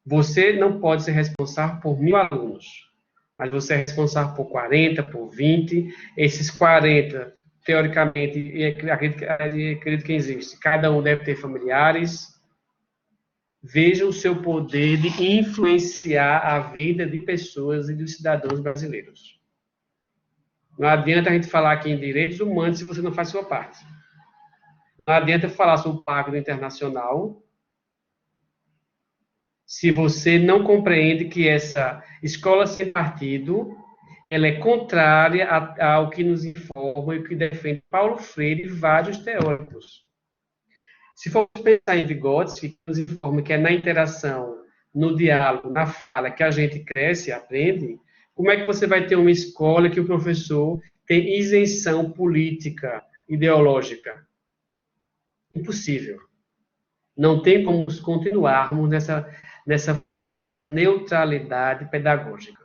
Você não pode ser responsável por 1000 alunos, mas você é responsável por 40, por 20. Esses 40, teoricamente, e acredito que existe, cada um deve ter familiares. Veja o seu poder de influenciar a vida de pessoas e dos cidadãos brasileiros. Não adianta a gente falar aqui em direitos humanos se você não faz sua parte. Não adianta falar sobre o Pacto Internacional se você não compreende que essa escola sem partido ela é contrária ao que nos informa e o que defende Paulo Freire e vários teóricos. Se for pensar em Vygotsky, que nos informa que é na interação, no diálogo, na fala, que a gente cresce e aprende, como é que você vai ter uma escola que o professor tem isenção política, ideológica? Impossível. Não tem como continuarmos nessa neutralidade pedagógica.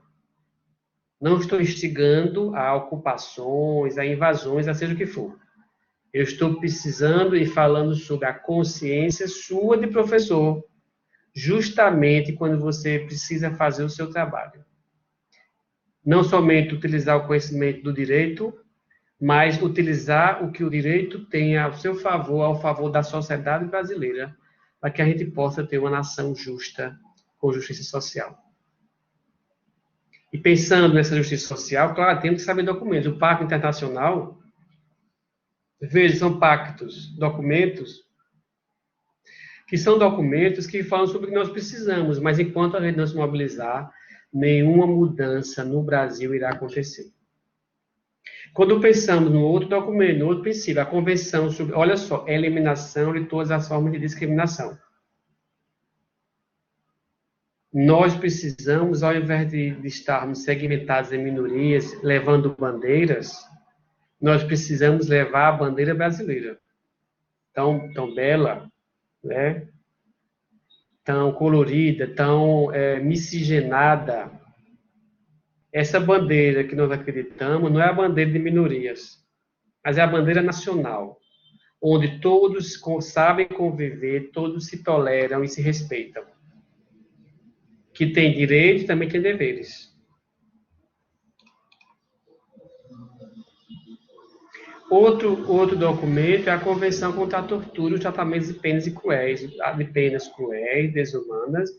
Não estou instigando a ocupações, a invasões, a seja o que for. Eu estou precisando e falando sobre a consciência sua de professor, justamente quando você precisa fazer o seu trabalho. Não somente utilizar o conhecimento do direito, mas utilizar o que o direito tem ao seu favor, ao favor da sociedade brasileira, para que a gente possa ter uma nação justa, com justiça social. E pensando nessa justiça social, claro, temos que saber documentos. O Pacto Internacional, veja, são pactos, documentos, que são documentos que falam sobre o que nós precisamos, mas enquanto a gente não se mobilizar, nenhuma mudança no Brasil irá acontecer. Quando pensamos no outro documento, no outro princípio, a Convenção sobre, olha só, eliminação de todas as formas de discriminação. Nós precisamos, ao invés de estarmos segmentados em minorias, levando bandeiras, nós precisamos levar a bandeira brasileira. Tão bela, né? Tão colorida, tão miscigenada. Essa bandeira que nós acreditamos não é a bandeira de minorias, mas é a bandeira nacional, onde todos sabem conviver, todos se toleram e se respeitam. Que tem direitos, também tem deveres. Outro documento é a Convenção contra a Tortura e os Tratamentos de Penas Cruéis, Desumanas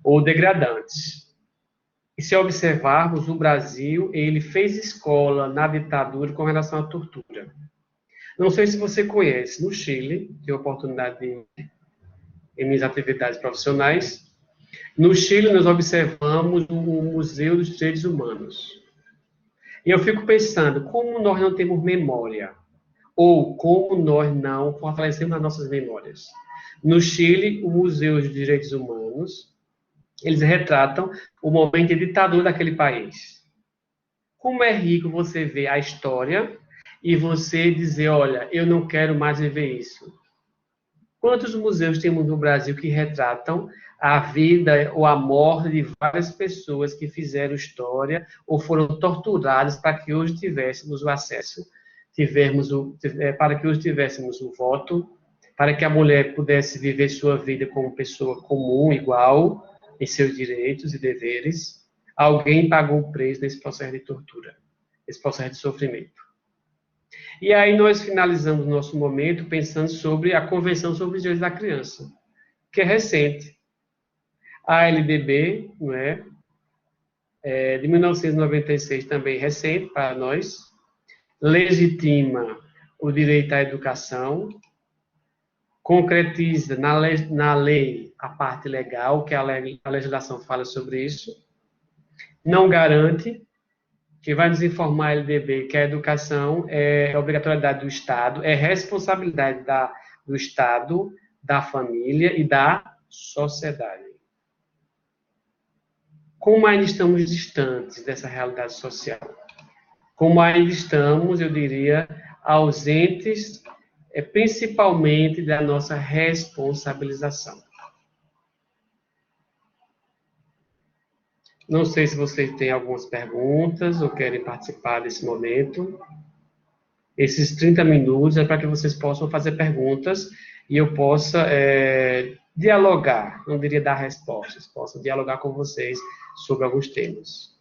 ou Degradantes. E se observarmos, o Brasil, ele fez escola na ditadura com relação à tortura. Não sei se você conhece, no Chile, tive a oportunidade de ir em minhas atividades profissionais. No Chile, nós observamos o Museu dos Direitos Humanos. E eu fico pensando, como nós não temos memória? Ou como nós não fortalecemos as nossas memórias? No Chile, o Museu dos Direitos Humanos, eles retratam o momento de ditadura daquele país. Como é rico você ver a história e você dizer, olha, eu não quero mais viver isso. Quantos museus temos no Brasil que retratam a vida ou a morte de várias pessoas que fizeram história ou foram torturadas para que hoje tivéssemos o acesso, para que hoje tivéssemos o voto, para que a mulher pudesse viver sua vida como pessoa comum, igual, em seus direitos e deveres? Alguém pagou o preço nesse processo de tortura, nesse processo de sofrimento. E aí nós finalizamos nosso momento pensando sobre a Convenção sobre os Direitos da Criança, que é recente. A LDB, não é? De 1996, também recente para nós, legitima o direito à educação, concretiza na lei a parte legal, que a legislação fala sobre isso, não garante, que vai nos informar a LDB que a educação é obrigatoriedade do Estado, é responsabilidade do Estado, da família e da sociedade. Como ainda estamos distantes dessa realidade social? Como ainda estamos, eu diria, ausentes, principalmente da nossa responsabilização. Não sei se vocês têm algumas perguntas ou querem participar desse momento. Esses 30 minutos é para que vocês possam fazer perguntas e eu possa dialogar, não diria dar respostas, possa dialogar com vocês sobre alguns temas.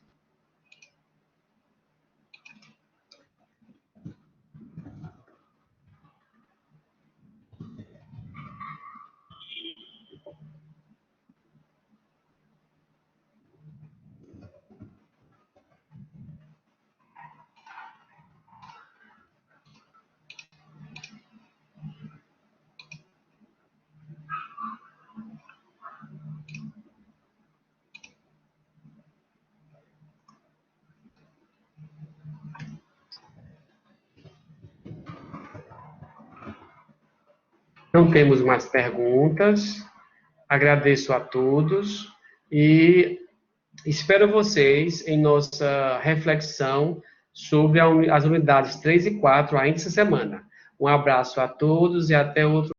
Não temos mais perguntas. Agradeço a todos e espero vocês em nossa reflexão sobre as unidades 3 e 4 ainda essa semana. Um abraço a todos e até outro